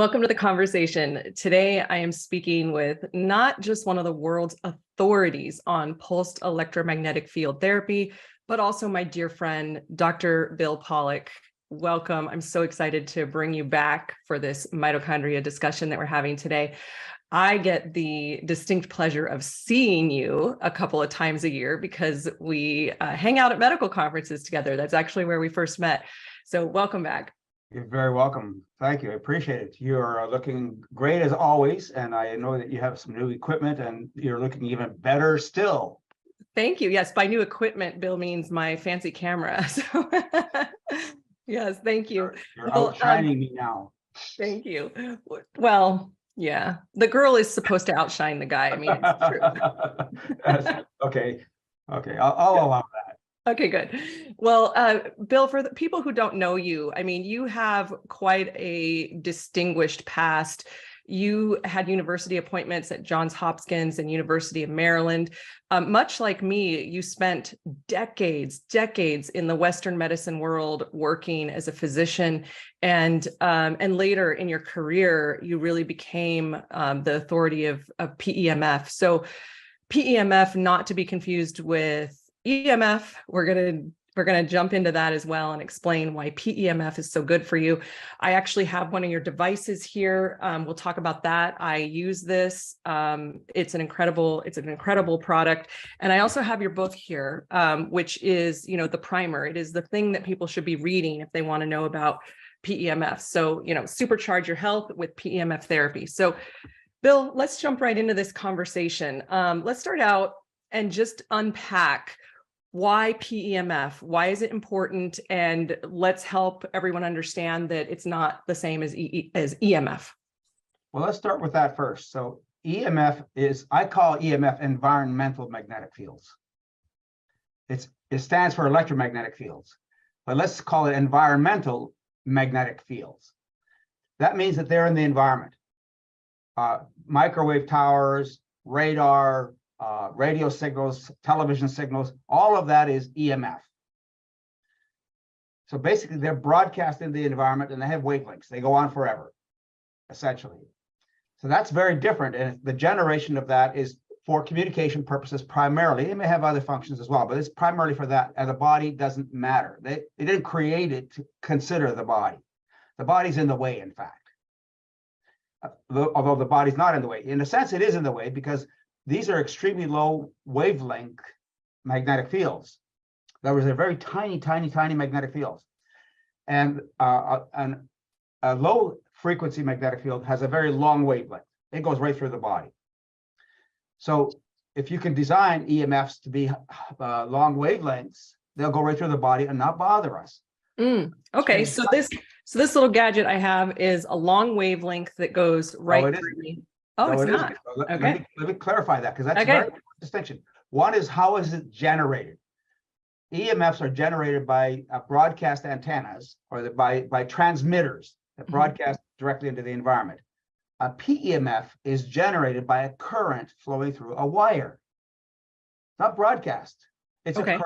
Welcome to the conversation. Today, I am speaking with not just one of the world's authorities on pulsed electromagnetic field therapy, but also my dear friend, Dr. Bill Pawluk. Welcome. I'm so excited to bring you back for this mitochondria discussion that we're having today. I get the distinct pleasure of seeing you a couple of times a year because we hang out at medical conferences together. That's actually where we first met. So welcome back. You're very welcome. Thank you. I appreciate it. You're looking great as always. And I know that you have some new equipment and you're looking even better still. Thank you. Yes, by new equipment, Bill means my fancy camera. So yes, thank you. You're outshining me now. Thank you. Well, yeah, the girl is supposed to outshine the guy. I mean, it's true. Okay. I'll allow that. Okay, good. Well, Bill, for the people who don't know you, I mean, you have quite a distinguished past. You had university appointments at Johns Hopkins and University of Maryland. Much like me, you spent decades in the Western medicine world working as a physician, and later in your career, you really became the authority of PEMF. So PEMF, not to be confused with EMF. We're gonna jump into that as well and explain why PEMF is so good for you. I actually have one of your devices here. We'll talk about that. I use this. It's an incredible product. And I also have your book here, which is, the primer. It is the thing that people should be reading if they want to know about PEMF. So, supercharge your health with PEMF therapy. So, Bill, let's jump right into this conversation. Let's start out and just unpack why PEMF, why is it important? And let's help everyone understand that it's not the same as EMF. Well, let's start with that first. So EMF I call EMF environmental magnetic fields. It stands for electromagnetic fields, but let's call it environmental magnetic fields. That means that they're in the environment. Microwave towers, radar, radio signals, television signals, all of that is EMF. So basically they're broadcast in the environment and they have wavelengths. They go on forever, essentially. So that's very different. And the generation of that is for communication purposes primarily. They may have other functions as well, but it's primarily for that. And the body doesn't matter. They didn't create it to consider the body. The body's in the way, in fact. Although the body's not in the way. In a sense, it is in the way because these are extremely low wavelength magnetic fields. That was a very tiny magnetic fields. And a low frequency magnetic field has a very long wavelength. It goes right through the body. So if you can design EMFs to be long wavelengths, they'll go right through the body and not bother us. Okay, so this little gadget I have is a long wavelength that goes right through me. Oh, it's not. Okay. Let me clarify that because that's a very important distinction. One is how is it generated? EMFs are generated by broadcast antennas or by transmitters that broadcast directly into the environment. A PEMF is generated by a current flowing through a wire. Not broadcast. It's a current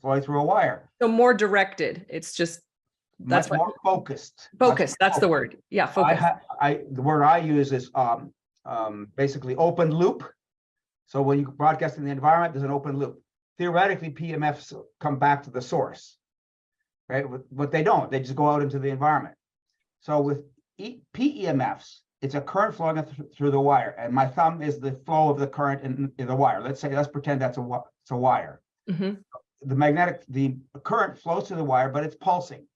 flowing through a wire. So more directed. It's just much more focused. Focused. That's the word. Yeah, focus. The word I use is basically open loop. So when you broadcast in the environment, there's an open loop. Theoretically, PEMFs come back to the source, right? But they don't. They just go out into the environment. So with PEMFs, it's a current flowing through the wire, and my thumb is the flow of the current in the wire. Let's pretend that's a wire. Mm-hmm. The current flows through the wire, but it's pulsing.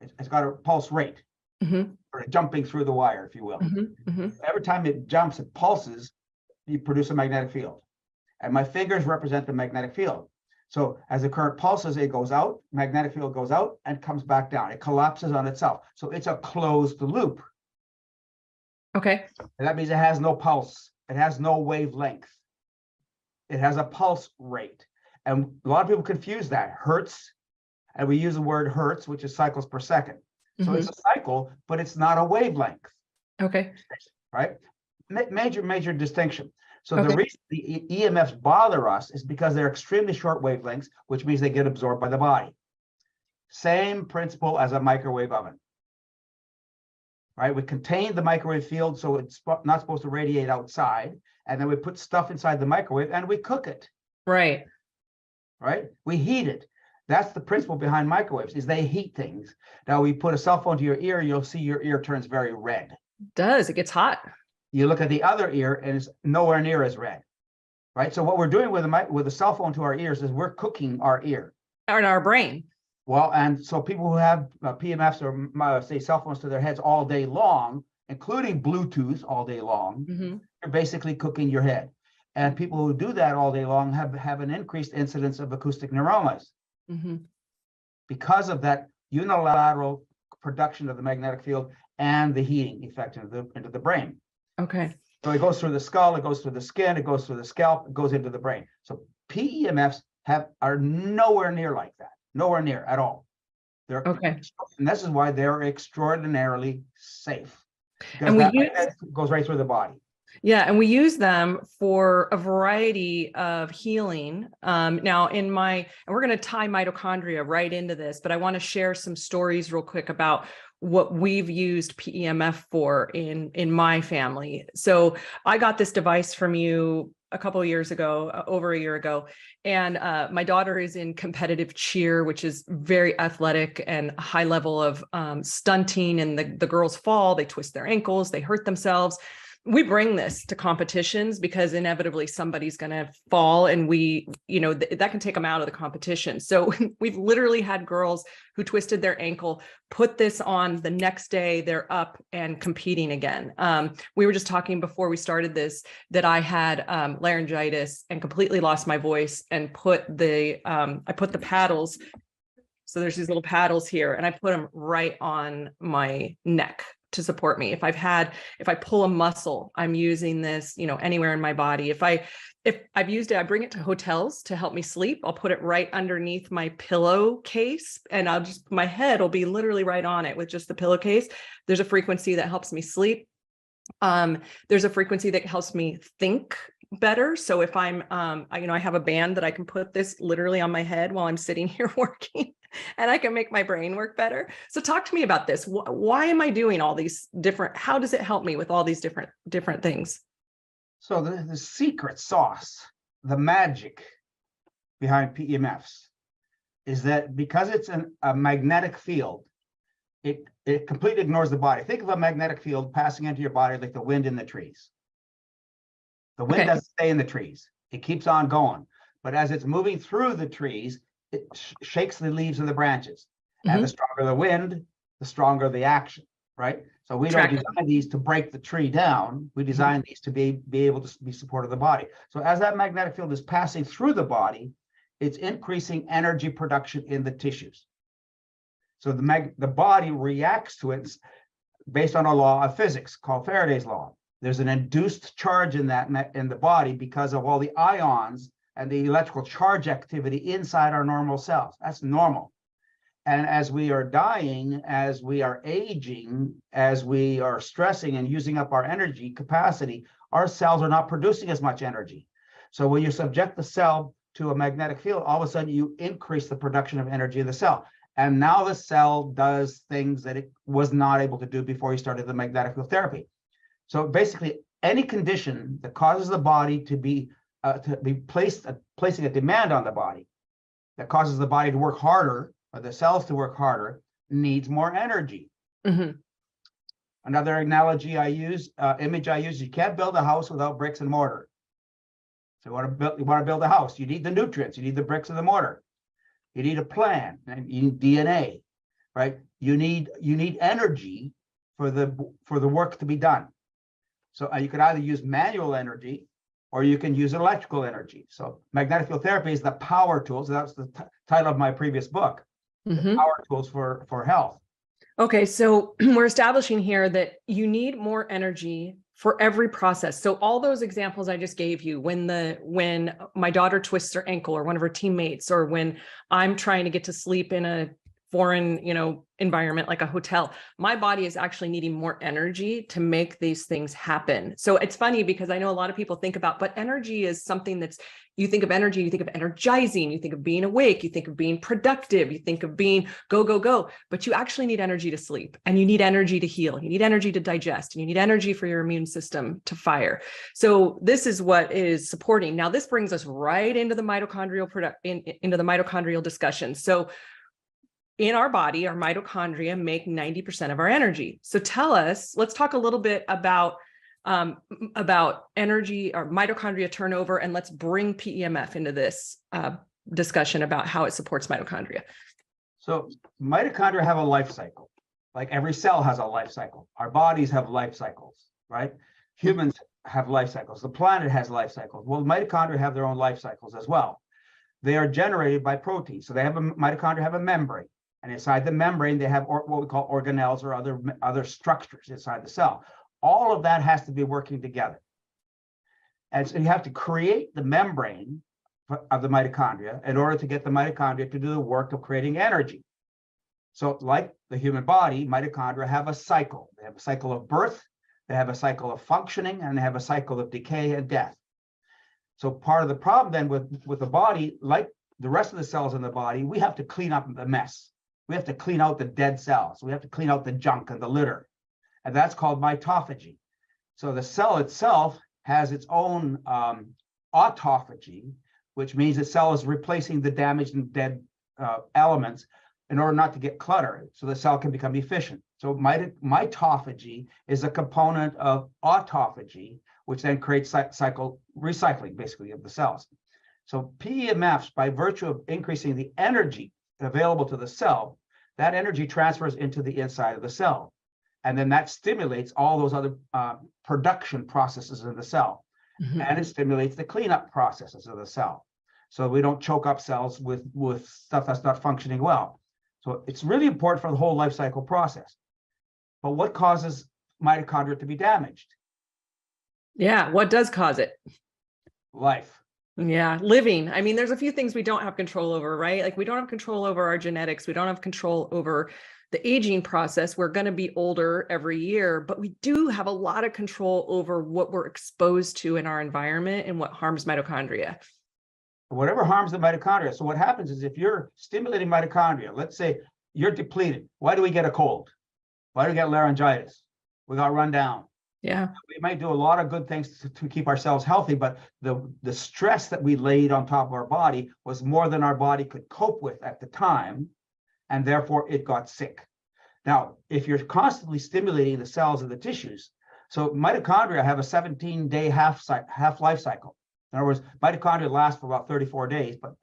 It's got a pulse rate. Mm-hmm. Or jumping through the wire, if you will. Mm-hmm. Mm-hmm. Every time it jumps, it pulses, you produce a magnetic field. And my fingers represent the magnetic field. So as the current pulses, it goes out, magnetic field goes out and comes back down. It collapses on itself. So it's a closed loop. Okay. And that means it has no pulse. It has no wavelength. It has a pulse rate. And a lot of people confuse that. Hertz, and we use the word hertz, which is cycles per second. So it's a cycle, but it's not a wavelength. Okay. Right? Major distinction. So the reason the EMFs bother us is because they're extremely short wavelengths, which means they get absorbed by the body. Same principle as a microwave oven. right? We contain the microwave field so it's not supposed to radiate outside. And then we put stuff inside the microwave and we cook it. Right. Right? We heat it. That's the principle behind microwaves, is they heat things. Now, we put a cell phone to your ear, you'll see your ear turns very red. It does. It gets hot. You look at the other ear and it's nowhere near as red. Right? So what we're doing with a cell phone to our ears is we're cooking our ear. Or in our brain. Well, and so people who have PEMFs or say cell phones to their heads all day long, including Bluetooth all day long, you're basically cooking your head. And people who do that all day long have an increased incidence of acoustic neuromas because of that unilateral production of the magnetic field and the heating effect into the brain. Okay. So it goes through the skull, it goes through the skin, it goes through the scalp, it goes into the brain. So PEMFs are nowhere near like that, nowhere near at all. They're okay, and this is why they're extraordinarily safe. And that goes right through the body. Yeah, and we use them for a variety of healing. Now, and we're going to tie mitochondria right into this, but I want to share some stories real quick about what we've used PEMF for in my family. So I got this device from you a couple of years ago, over a year ago, and my daughter is in competitive cheer, which is very athletic and high level of stunting. And the girls fall, they twist their ankles, they hurt themselves. We bring this to competitions because inevitably somebody's going to fall, and that can take them out of the competition. So we've literally had girls who twisted their ankle, put this on, the next day they're up and competing again. We were just talking before we started this that I had laryngitis and completely lost my voice, and I put the paddles. So there's these little paddles here, and I put them right on my neck to support me. If I pull a muscle, I'm using this, anywhere in my body. If I've used it, I bring it to hotels to help me sleep. I'll put it right underneath my pillowcase, and my head will be literally right on it with just the pillowcase. There's a frequency that helps me sleep. There's a frequency that helps me think better. So if I have a band that I can put this literally on my head while I'm sitting here working, and I can make my brain work better. So talk to me about this. Why am I doing all these different, how does it help me with all these different things? So the secret sauce, the magic behind PEMFs is that because it's a magnetic field, it completely ignores the body. Think of a magnetic field passing into your body like the wind in the trees. The wind doesn't stay in the trees. It keeps on going. But as it's moving through the trees, it shakes the leaves and the branches. And the stronger the wind, the stronger the action, right? So we don't design these to break the tree down. We design these to be able to be supportive of the body. So as that magnetic field is passing through the body, it's increasing energy production in the tissues. So the body reacts to it based on a law of physics called Faraday's law. There's an induced charge in the body because of all the ions and the electrical charge activity inside our normal cells. That's normal. And as we are dying, as we are aging, as we are stressing and using up our energy capacity, our cells are not producing as much energy. So when you subject the cell to a magnetic field, all of a sudden you increase the production of energy in the cell. And now the cell does things that it was not able to do before you started the magnetic field therapy. So basically, any condition that causes the body to be placing a demand on the body, that causes the body to work harder, or the cells to work harder, needs more energy. Another analogy image I use, you can't build a house without bricks and mortar. So you want to build a house, you need the nutrients, you need the bricks and the mortar. You need a plan, and you need DNA, right? You need energy for the work to be done. So you can either use manual energy or you can use electrical energy. So magnetic field therapy is the power tools. So that's the title of my previous book, the power tools for health. Okay, so we're establishing here that you need more energy for every process. So all those examples I just gave you, when my daughter twists her ankle, or one of her teammates, or when I'm trying to get to sleep in a foreign, environment like a hotel, my body is actually needing more energy to make these things happen. So it's funny because I know a lot of people think about, but energy is something that's, you think of energy, you think of energizing, you think of being awake, you think of being productive, you think of being go, go, go, but you actually need energy to sleep, and you need energy to heal, you need energy to digest, and you need energy for your immune system to fire. So this is what is supporting. Now, this brings us right into the mitochondrial into the mitochondrial discussion. So in our body, our mitochondria make 90% of our energy. So let's talk a little bit about energy or mitochondria turnover, and let's bring PEMF into this discussion about how it supports mitochondria. So mitochondria have a life cycle. Like every cell has a life cycle. Our bodies have life cycles, right? Humans have life cycles. The planet has life cycles. Well, mitochondria have their own life cycles as well. They are generated by proteins. So mitochondria have a membrane. And inside the membrane, they have what we call organelles or other structures inside the cell. All of that has to be working together. And so you have to create the membrane of the mitochondria in order to get the mitochondria to do the work of creating energy. So like the human body, mitochondria have a cycle. They have a cycle of birth, they have a cycle of functioning, and they have a cycle of decay and death. So part of the problem then with the body, like the rest of the cells in the body, we have to clean up the mess. We have to clean out the dead cells. We have to clean out the junk and the litter. And that's called mitophagy. So the cell itself has its own autophagy, which means the cell is replacing the damaged and dead elements in order not to get cluttered, so the cell can become efficient. So mitophagy is a component of autophagy, which then creates cycle recycling, basically, of the cells. So PEMFs, by virtue of increasing the energy available to the cell, that energy transfers into the inside of the cell. And then that stimulates all those other production processes in the cell. Mm-hmm. And it stimulates the cleanup processes of the cell. So we don't choke up cells with stuff that's not functioning well. So it's really important for the whole life cycle process. But what causes mitochondria to be damaged? Yeah, what does cause it? Life. Yeah, living. I mean, there's a few things we don't have control over, right? Like we don't have control over our genetics. We don't have control over the aging process. We're going to be older every year, but we do have a lot of control over what we're exposed to in our environment and what harms mitochondria. Whatever harms the mitochondria. So what happens is if you're stimulating mitochondria, let's say you're depleted. Why do we get a cold? Why do we get laryngitis? We got run down. Yeah. We might do a lot of good things to keep ourselves healthy, but the stress that we laid on top of our body was more than our body could cope with at the time, and therefore it got sick. Now, if you're constantly stimulating the cells of the tissues, so mitochondria have a 17-day half-life cycle. In other words, mitochondria last for about 34 days, but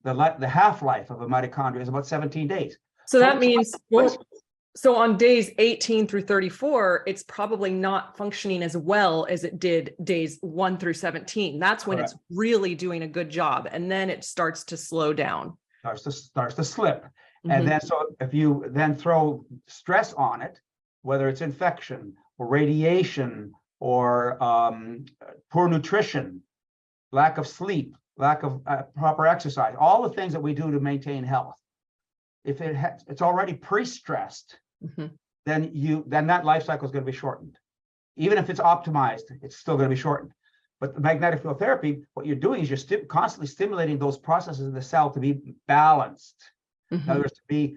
the half-life of a mitochondria is about 17 days. So that means, so on days 18 through 34, it's probably not functioning as well as it did days 1 through 17. That's when Correct. It's really doing a good job. And then it starts to slow down. Starts to slip. Mm-hmm. And then, so if you then throw stress on it, whether it's infection or radiation or poor nutrition, lack of sleep, lack of proper exercise, all the things that we do to maintain health. If it's already pre-stressed, mm-hmm. then that life cycle is going to be shortened. Even if it's optimized, it's still going to be shortened. But the magnetic field therapy, what you're doing is you're constantly stimulating those processes in the cell to be balanced. Mm-hmm. In other words, to be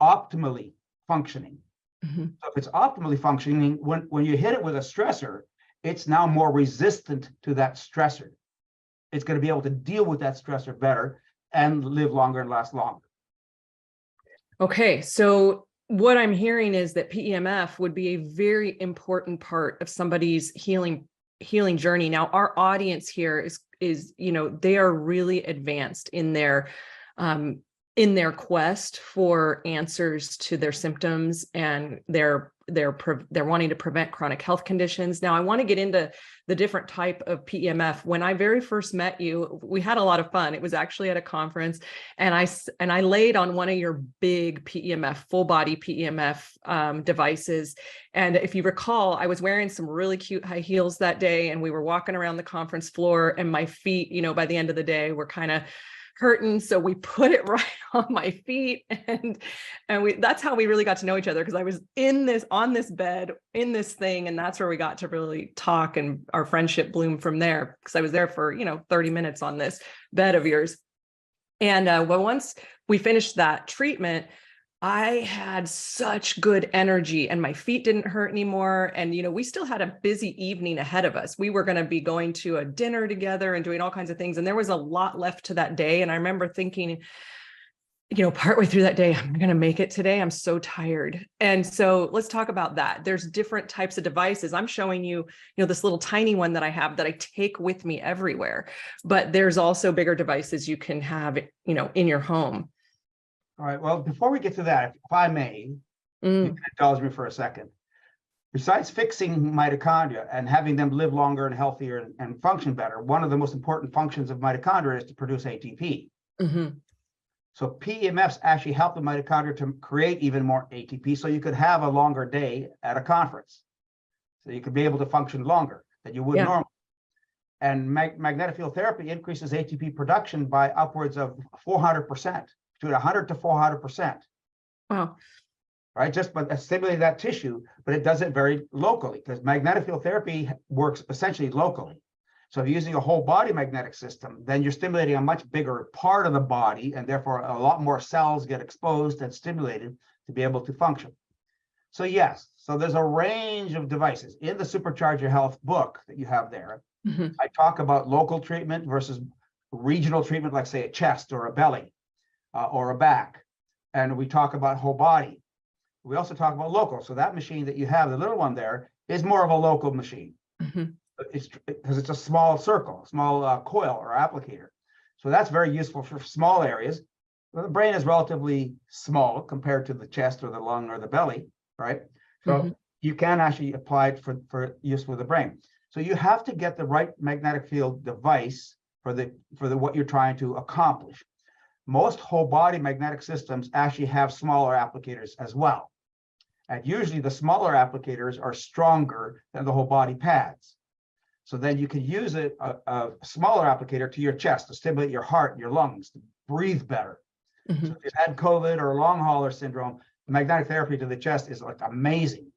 optimally functioning. Mm-hmm. So if it's optimally functioning, when you hit it with a stressor, it's now more resistant to that stressor. It's going to be able to deal with that stressor better and live longer and last longer. Okay, so what I'm hearing is that PEMF would be a very important part of somebody's healing journey. Now, our audience here is they are really advanced in their quest for answers to their symptoms, and they're wanting to prevent chronic health conditions. Now, I want to get into the different type of PEMF. When I very first met you, we had a lot of fun. It was actually at a conference, and I laid on one of your big PEMF, full body PEMF devices. And if you recall, I was wearing some really cute high heels that day, and we were walking around the conference floor, and my feet, by the end of the day, were kind of hurting. So we put it right on my feet, and that's how we really got to know each other, because I was on this bed in this thing, and that's where we got to really talk, and our friendship bloomed from there, because I was there for 30 minutes on this bed of yours. And well, once we finished that treatment, I had such good energy and my feet didn't hurt anymore. And, we still had a busy evening ahead of us. We were going to be going to a dinner together and doing all kinds of things. And there was a lot left to that day. And I remember thinking, partway through that day, I'm going to make it today. I'm so tired. And so let's talk about that. There's different types of devices. I'm showing you, this little tiny one that I have that I take with me everywhere, but there's also bigger devices you can have, in your home. All right. Well, before we get to that, if I may, you can indulge me for a second. Besides fixing mitochondria and having them live longer and healthier and function better, one of the most important functions of mitochondria is to produce ATP. Mm-hmm. So PEMFs actually help the mitochondria to create even more ATP, so you could have a longer day at a conference. So you could be able to function longer than you would normally. And magnetic field therapy increases ATP production by upwards of 400%. Between 100 to 400%. Wow. Right, just by stimulating that tissue, but it does it very locally, because magnetic field therapy works essentially locally. So if you're using a whole body magnetic system, then you're stimulating a much bigger part of the body, and therefore a lot more cells get exposed and stimulated to be able to function. So yes, so there's a range of devices. In the Supercharge Your Health book that you have there, I talk about local treatment versus regional treatment, like say a chest or a belly. Or a back, and we talk about whole body. We also talk about local. So that machine that you have, the little one there, is more of a local machine. It's because it's a small circle, small coil or applicator. So that's very useful for small areas. Well, the brain is relatively small compared to the chest or the lung or the belly, right? So you can actually apply it for use with the brain. So you have to get the right magnetic field device for what you're trying to accomplish. Most whole body magnetic systems actually have smaller applicators as well. And usually the smaller applicators are stronger than the whole body pads. So then you can use a smaller applicator to your chest to stimulate your heart and your lungs to breathe better. So if you've had COVID or long hauler syndrome, magnetic therapy to the chest is like amazing.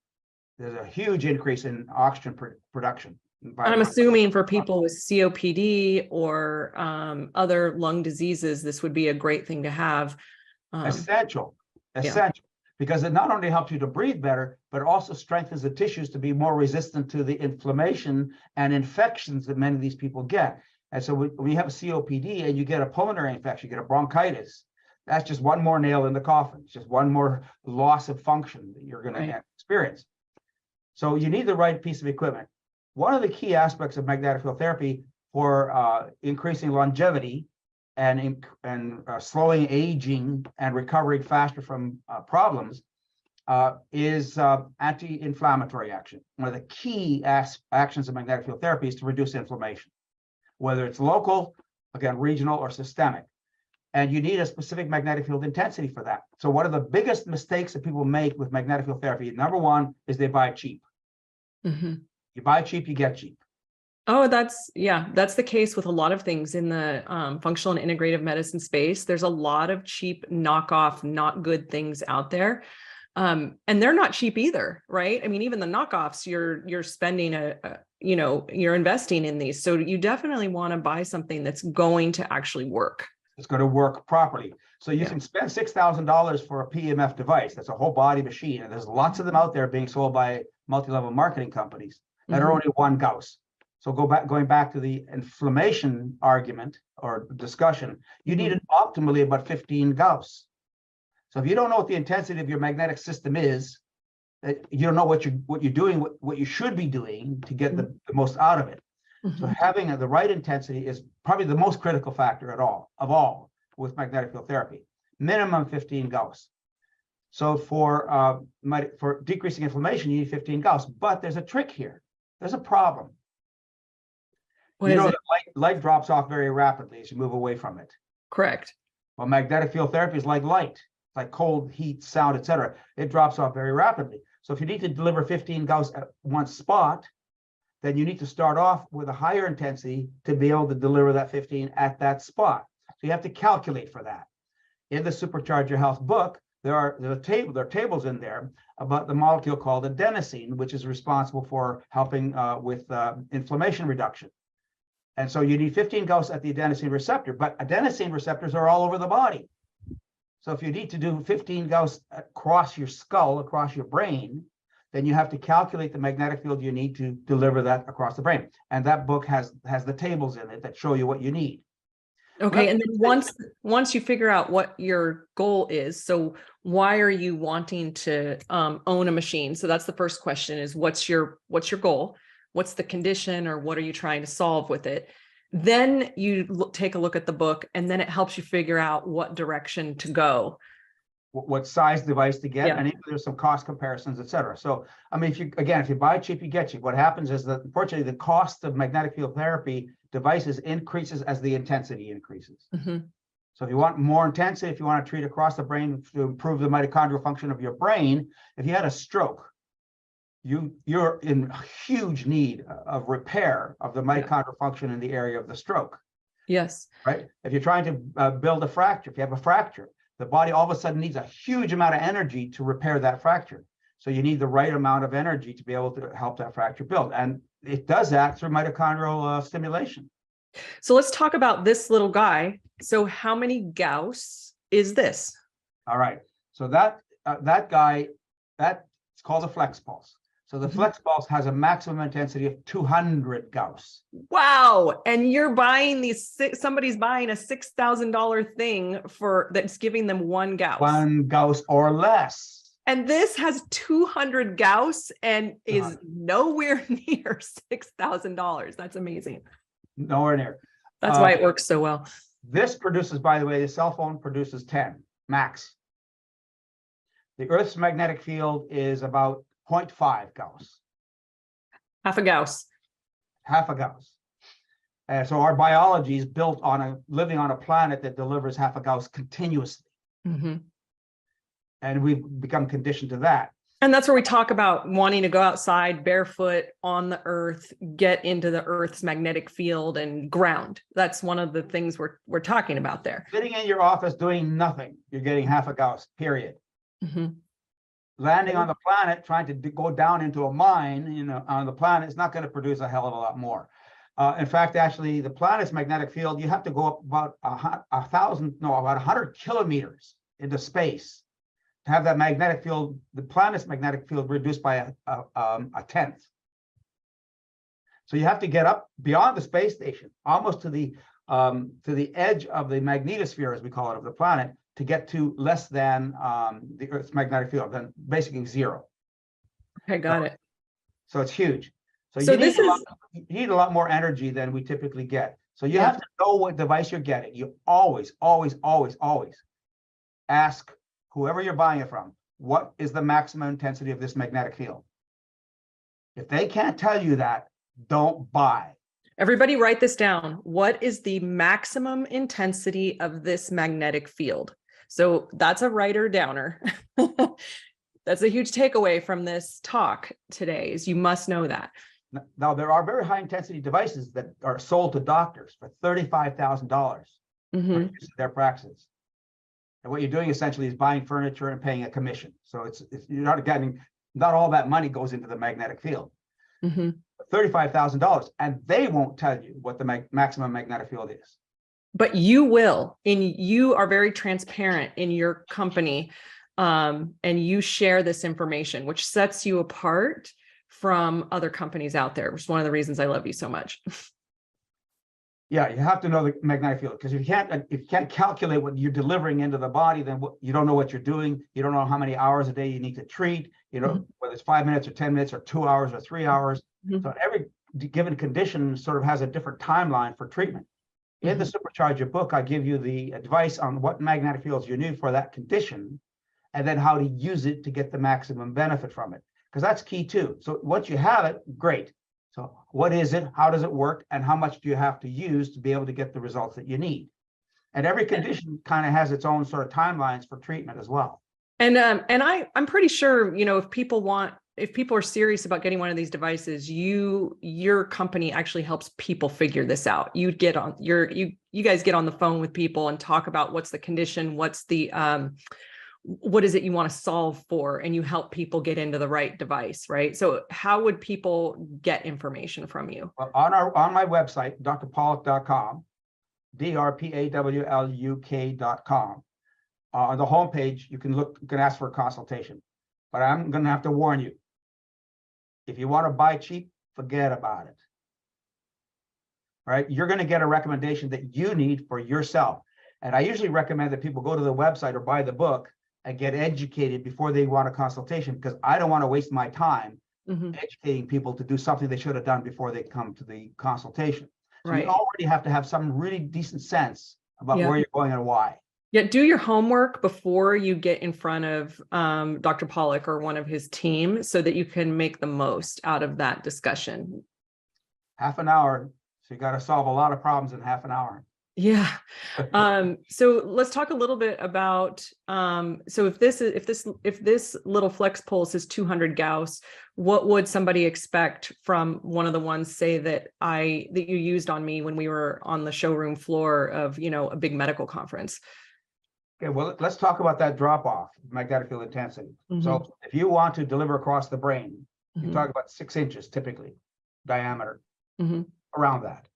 There's a huge increase in oxygen production. I'm assuming for people with COPD or other lung diseases, this would be a great thing to have. Essential, because it not only helps you to breathe better, but it also strengthens the tissues to be more resistant to the inflammation and infections that many of these people get. And so when you have a COPD and you get a pulmonary infection, you get a bronchitis, that's just one more nail in the coffin. It's just one more loss of function that you're going to experience. So you need the right piece of equipment. One of the key aspects of magnetic field therapy for increasing longevity and slowing aging and recovering faster from problems is anti-inflammatory action. One of the key actions of magnetic field therapy is to reduce inflammation, whether it's local, again, regional, or systemic. And you need a specific magnetic field intensity for that. So one of the biggest mistakes that people make with magnetic field therapy, number one, is they buy cheap. You buy cheap, you get cheap. Oh, that's the case with a lot of things in the functional and integrative medicine space. There's a lot of cheap knockoff, not good things out there. And they're not cheap either, right? I mean, even the knockoffs, you're spending you're investing in these. So you definitely want to buy something that's going to actually work. It's going to work properly. So you can spend $6,000 for a PEMF device. That's a whole body machine. And there's lots of them out there being sold by multi-level marketing companies that are only 1 Gauss. So going back to the inflammation argument or discussion, you need it optimally about 15 Gauss. So if you don't know what the intensity of your magnetic system is, you don't know what you're doing, what you should be doing to get the most out of it. So having the right intensity is probably the most critical factor of all with magnetic field therapy. Minimum 15 Gauss. So for decreasing inflammation, you need 15 Gauss. But there's a trick here. There's a problem. That light drops off very rapidly as you move away from it. Correct. Well, magnetic field therapy is like light, like cold, heat, sound, etc. It drops off very rapidly. So if you need to deliver 15 Gauss at one spot, then you need to start off with a higher intensity to be able to deliver that 15 at that spot. So you have to calculate for that. In the Supercharge Your Health book, there are tables in there about the molecule called adenosine, which is responsible for helping with inflammation reduction. And so you need 15 Gauss at the adenosine receptor, but adenosine receptors are all over the body. So if you need to do 15 Gauss across your skull, across your brain, then you have to calculate the magnetic field you need to deliver that across the brain. And that book has the tables in it that show you what you need. Okay, and then once you figure out what your goal is, so why are you wanting to own a machine? So that's the first question: is what's your goal? What's the condition, or what are you trying to solve with it? Then you take a look at the book, and then it helps you figure out what direction to go. What size device to get, Yeah. and even there's some cost comparisons, et cetera. So, I mean, if you buy cheap, you get cheap. What happens is that, unfortunately, the cost of magnetic field therapy devices increases as the intensity increases. Mm-hmm. So if you want more intensity, if you want to treat across the brain to improve the mitochondrial function of your brain, if you had a stroke, you're in huge need of repair of the mitochondrial function in the area of the stroke. Yes. Right? If you're trying to build a fracture, if you have a fracture, the body all of a sudden needs a huge amount of energy to repair that fracture. So you need the right amount of energy to be able to help that fracture build. And it does that through mitochondrial stimulation. So let's talk about this little guy. So how many Gauss is this? All right. So that guy, that's called a flex pulse. So the flex pulse has a maximum intensity of 200 Gauss. Wow. And you're buying somebody's buying a $6,000 thing that's giving them 1 Gauss. 1 Gauss or less. And this has 200 Gauss and is nowhere near $6,000. That's amazing. Nowhere near. That's why it works so well. This produces, by the way, the cell phone produces 10 max. The Earth's magnetic field is about 0.5 Gauss. Half a Gauss. Half a Gauss. So our biology is built on living on a planet that delivers half a Gauss continuously. Mm-hmm. And we've become conditioned to that. And that's where we talk about wanting to go outside barefoot on the earth, get into the earth's magnetic field and ground. That's one of the things we're talking about there. Sitting in your office doing nothing, you're getting half a Gauss, period. Mm-hmm. Landing on the planet, trying to go down into a mine, on the planet, is not going to produce a hell of a lot more. In fact, actually, the planet's magnetic field, you have to go up about 100 kilometers into space to have that magnetic field, the planet's magnetic field, reduced by a tenth. So you have to get up beyond the space station, almost to the edge of the magnetosphere, as we call it, of the planet, to get to less than the Earth's magnetic field, then basically zero. Okay, got it. So it's huge. So So you need a lot more energy than we typically get. So you have to know what device you're getting. You always, always, always, always ask whoever you're buying it from, what is the maximum intensity of this magnetic field? If they can't tell you that, don't buy. Everybody write this down. What is the maximum intensity of this magnetic field? So that's a writer downer. That's a huge takeaway from this talk today, is you must know that. Now, there are very high intensity devices that are sold to doctors for $35,000 for use in their practice. And what you're doing essentially is buying furniture and paying a commission. So it's you're not all that money goes into the magnetic field. $35,000, and they won't tell you what the maximum magnetic field is. But you will, and you are very transparent in your company, and you share this information, which sets you apart from other companies out there, which is one of the reasons I love you so much. Yeah, you have to know the magnetic field, because if you can't calculate what you're delivering into the body, then you don't know what you're doing. You don't know how many hours a day you need to treat, whether it's 5 minutes or 10 minutes or 2 hours or 3 hours. So every given condition sort of has a different timeline for treatment. In the Supercharge Your book, I give you the advice on what magnetic fields you need for that condition, and then how to use it to get the maximum benefit from it, because that's key too. So once you have it, great. So what is it? How does it work? And how much do you have to use to be able to get the results that you need? And every condition kind of has its own sort of timelines for treatment as well. And I'm pretty sure, if people want, if people are serious about getting one of these devices, your company actually helps people figure this out. You guys get on the phone with people and talk about what's the condition, what's the what is it you want to solve for, and you help people get into the right device, right? So how would people get information from you? Well, on my website, drpawluk.com, drpawluk.com. On the homepage, you can ask for a consultation. But I'm going to have to warn you, if you want to buy cheap, forget about it. All right, you're going to get a recommendation that you need for yourself. And I usually recommend that people go to the website or buy the book and get educated before they want a consultation, because I don't want to waste my time educating people to do something they should have done before they come to the consultation. So you already have to have some really decent sense about where you're going and why. Yeah, do your homework before you get in front of Dr. Pawluk or one of his team, so that you can make the most out of that discussion. Half an hour, so you got to solve a lot of problems in half an hour. Yeah. So let's talk a little bit about, so if this little flex pulse is 200 Gauss, what would somebody expect from one of the ones, say that you used on me when we were on the showroom floor of, a big medical conference? Okay, well, let's talk about that drop off, magnetic field intensity. So if you want to deliver across the brain, you talk about 6 inches typically diameter, around that.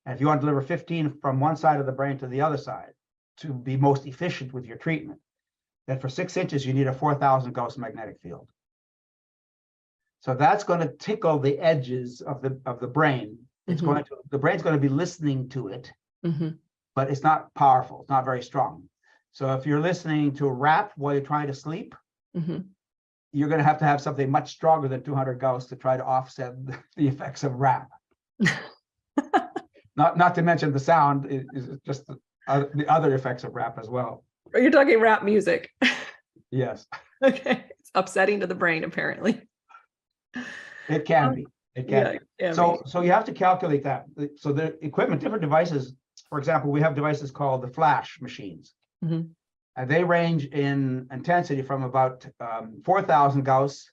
And if you want to deliver 15 from one side of the brain to the other side to be most efficient with your treatment, then for 6 inches, you need a 4,000 Gauss magnetic field. So that's going to tickle the edges of the brain. It's the brain's going to be listening to it, but it's not powerful. It's not very strong. So if you're listening to rap while you're trying to sleep, you're going to have something much stronger than 200 Gauss to try to offset the effects of rap. Not to mention the sound is just the other effects of rap as well. You're talking rap music. Yes. Okay. It's upsetting to the brain, apparently. It can be. It can be. So you have to calculate that. So the equipment, different devices, for example, we have devices called the flash machines. And they range in intensity from about 4,000 Gauss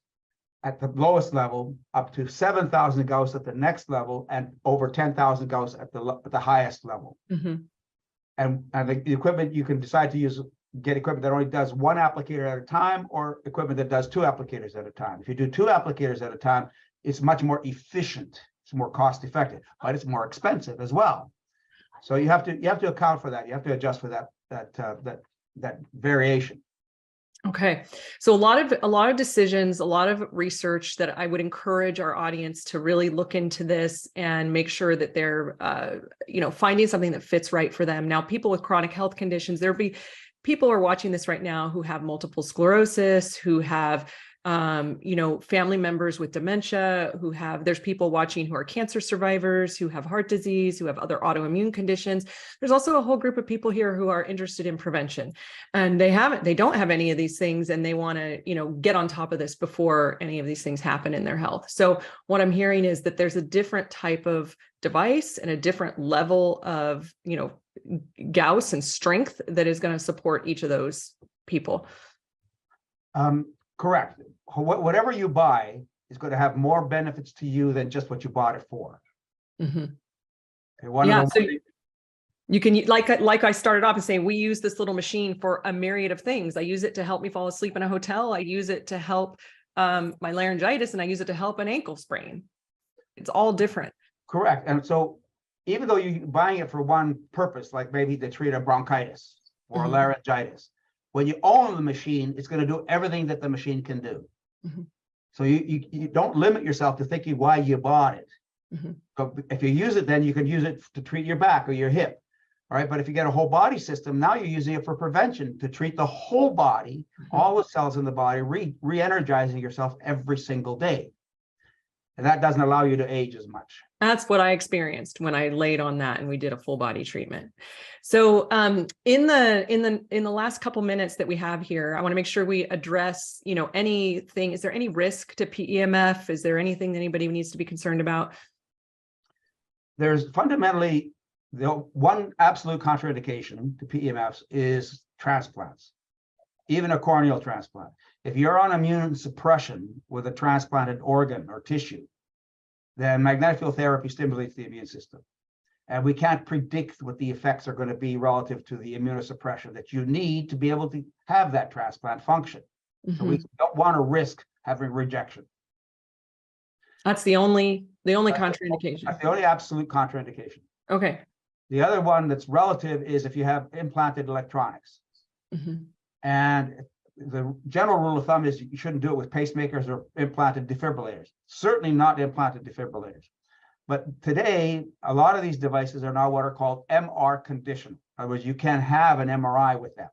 at the lowest level up to 7,000 Gauss at the next level, and over 10,000 Gauss at the highest level. And the equipment, you can decide to get equipment that only does one applicator at a time, or equipment that does 2 applicators at a time. If you do 2 applicators at a time, it's much more efficient. It's more cost effective, but it's more expensive as well. So you have to account for that. You have to adjust for that variation. Okay. So a lot of decisions, a lot of research that I would encourage our audience to really look into this and make sure that they're, finding something that fits right for them. Now, people with chronic health conditions, people are watching this right now who have multiple sclerosis, who have, family members with dementia, there's people watching who are cancer survivors, who have heart disease, who have other autoimmune conditions. There's also a whole group of people here who are interested in prevention, and they don't have any of these things, and they want to, get on top of this before any of these things happen in their health. So what I'm hearing is that there's a different type of device and a different level of, Gauss and strength that is going to support each of those people. Correct. Whatever you buy is going to have more benefits to you than just what you bought it for. Okay, so you can, like I started off and saying, we use this little machine for a myriad of things. I use it to help me fall asleep in a hotel. I use it to help my laryngitis, and I use it to help an ankle sprain. It's all different. Correct. And so even though you're buying it for one purpose, like maybe to treat a bronchitis or a laryngitis, when you own the machine, it's going to do everything that the machine can do. So you don't limit yourself to thinking why you bought it. But if you use it, then you can use it to treat your back or your hip. All right. But if you get a whole body system, now you're using it for prevention, to treat the whole body, all the cells in the body, re-energizing yourself every single day. And that doesn't allow you to age as much. That's what I experienced when I laid on that and we did a full body treatment. So in the last couple minutes that we have here, I want to make sure we address, anything. Is there any risk to PEMF? Is there anything that anybody needs to be concerned about? There's fundamentally the one absolute contraindication to PEMFs is transplants. even a corneal transplant. If you're on immune suppression with a transplanted organ or tissue, then magnetic field therapy stimulates the immune system. And we can't predict what the effects are going to be relative to the immunosuppression that you need to be able to have that transplant function. So we don't want to risk having rejection. That's the only contraindication. That's the only absolute contraindication. Okay. The other one that's relative is if you have implanted electronics. And the general rule of thumb is you shouldn't do it with pacemakers or implanted defibrillators. Certainly not implanted defibrillators. But today, a lot of these devices are now what are called MR conditioned. In other words, you can have an MRI with them.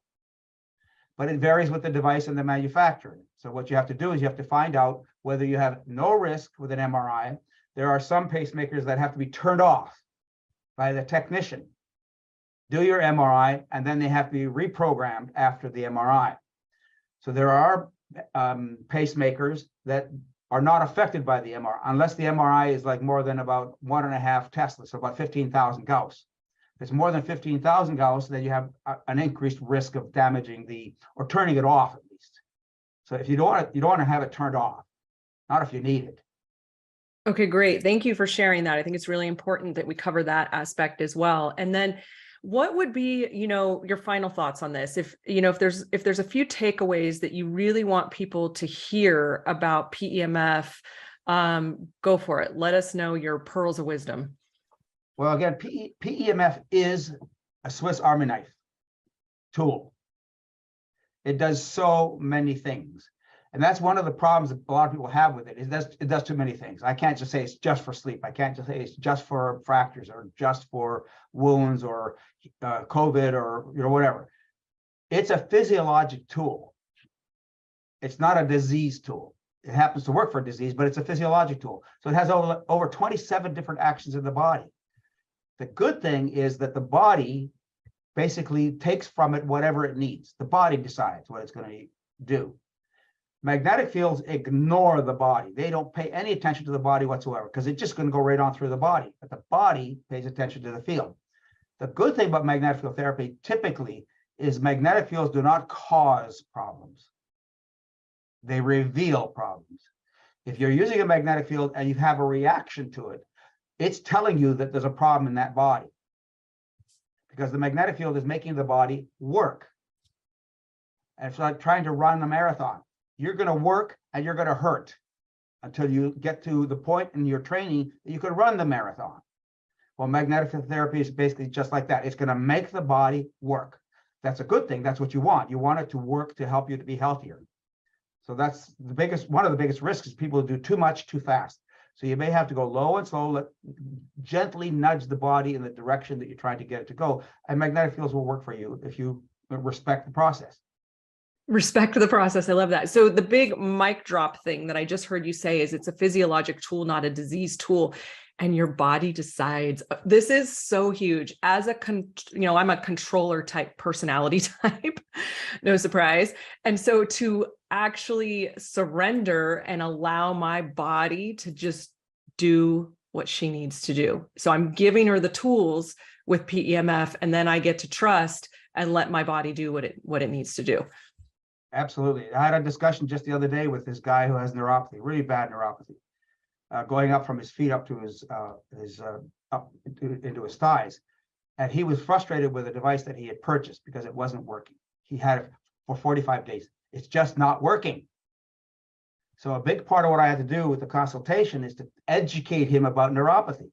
But it varies with the device and the manufacturer. So what you have to do is you have to find out whether you have no risk with an MRI. There are some pacemakers that have to be turned off by the technician. Do your MRI, and then they have to be reprogrammed after the MRI. So there are pacemakers that are not affected by the MRI, unless the MRI is like more than about 1.5 Tesla, so about 15,000 Gauss. If it's more than 15,000 Gauss, then you have an increased risk of damaging or turning it off at least. So if you don't want to have it turned off, not if you need it. Okay, great. Thank you for sharing that. I think it's really important that we cover that aspect as well. And then what would be, your final thoughts on this? If there's a few takeaways that you really want people to hear about PEMF, go for it. Let us know your pearls of wisdom. Well, again, PEMF is a Swiss Army knife tool. It does so many things. And that's one of the problems that a lot of people have with it. It does too many things. I can't just say it's just for sleep. I can't just say it's just for fractures or just for wounds or COVID or whatever. It's a physiologic tool. It's not a disease tool. It happens to work for a disease, but it's a physiologic tool. So it has over 27 different actions in the body. The good thing is that the body basically takes from it whatever it needs. The body decides what it's going to do. Magnetic fields ignore the body. They don't pay any attention to the body whatsoever because it's just going to go right on through the body. But the body pays attention to the field. The good thing about magnetic field therapy typically is magnetic fields do not cause problems. They reveal problems. If you're using a magnetic field and you have a reaction to it, it's telling you that there's a problem in that body because the magnetic field is making the body work. And it's like trying to run a marathon. You're going to work and you're going to hurt until you get to the point in your training that you can run the marathon. Well, magnetic field therapy is basically just like that. It's going to make the body work. That's a good thing. That's what you want. You want it to work to help you to be healthier. So that's one of the biggest risks is people do too much too fast. So you may have to go low and slow, gently nudge the body in the direction that you're trying to get it to go. And magnetic fields will work for you if you respect the process. Respect the process. I love that. So the big mic drop thing that I just heard you say is it's a physiologic tool, not a disease tool. And your body decides. This is so huge. As I'm a controller type personality type, no surprise. And so to actually surrender and allow my body to just do what she needs to do. So I'm giving her the tools with PEMF, and then I get to trust and let my body do what it needs to do. Absolutely. I had a discussion just the other day with this guy who has neuropathy, really bad neuropathy, going up from his feet up to his up into his thighs. And he was frustrated with a device that he had purchased because it wasn't working. He had it for 45 days. It's just not working. So a big part of what I had to do with the consultation is to educate him about neuropathy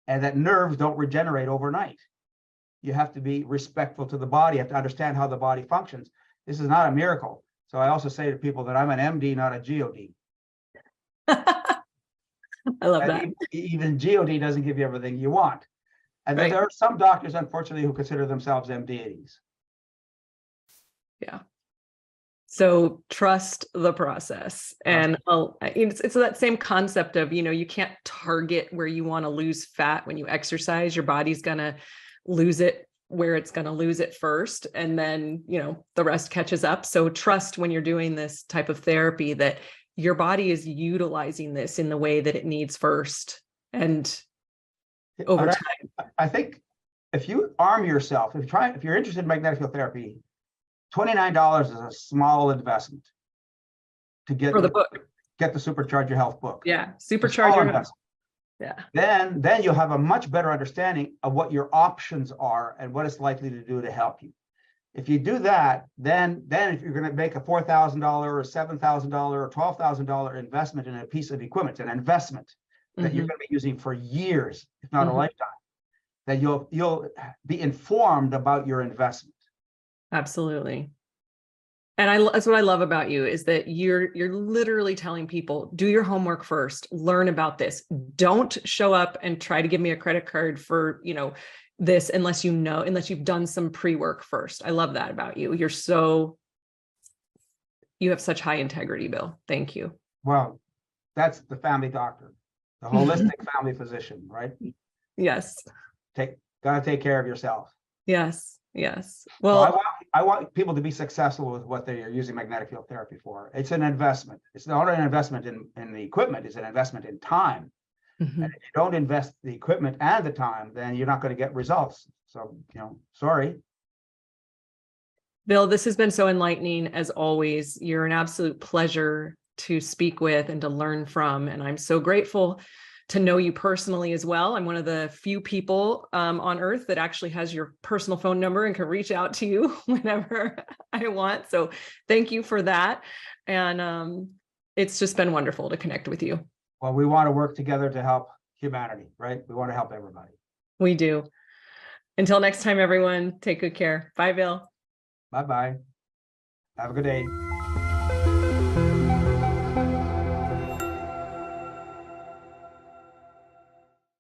and that nerves don't regenerate overnight. You have to be respectful to the body. You have to understand how the body functions. This is not a miracle. So I also say to people that I'm an MD, not a GOD. I love that. Even GOD doesn't give you everything you want. And then there are some doctors, unfortunately, who consider themselves MDs. Yeah. So trust the process. And it's that same concept of, you can't target where you want to lose fat when you exercise. Your body's going to lose it where it's going to lose it first. And then, the rest catches up. So trust when you're doing this type of therapy that your body is utilizing this in the way that it needs first. And over time. I think if you arm yourself, if you're interested in magnetic field therapy, $29 is a small investment to get For the book. get the Supercharge Your Health book. Yeah. It's a small Supercharge your health. investment. Yeah. Then you'll have a much better understanding of what your options are and what it's likely to do to help you. If you do that, then if you're going to make a $4,000 or $7,000 or $12,000 investment in a piece of equipment, an investment that you're going to be using for years, if not a lifetime, then you'll be informed about your investment. Absolutely. And that's what I love about you, is that you're literally telling people, do your homework first, learn about this. Don't show up and try to give me a credit card for, this unless you've done some pre-work first. I love that about you. You have such high integrity, Bill. Thank you. Well, That's the family doctor, the holistic family physician, right? Yes. Gotta take care of yourself. Yes. Yes. So Well, I want people to be successful with what they are using magnetic field therapy for. It's an investment. It's not an investment in the equipment, it's an investment in time. And if you don't invest the equipment and the time, then you're not going to get results. So, sorry. Bill, this has been so enlightening as always. You're an absolute pleasure to speak with and to learn from. And I'm so grateful to know you personally as well. I'm one of the few people on earth that actually has your personal phone number and can reach out to you whenever I want. So thank you for that. And it's just been wonderful to connect with you. Well, we want to work together to help humanity, right? We want to help everybody. We do. Until next time, everyone, take good care. Bye, Bill. Bye-bye. Have a good day.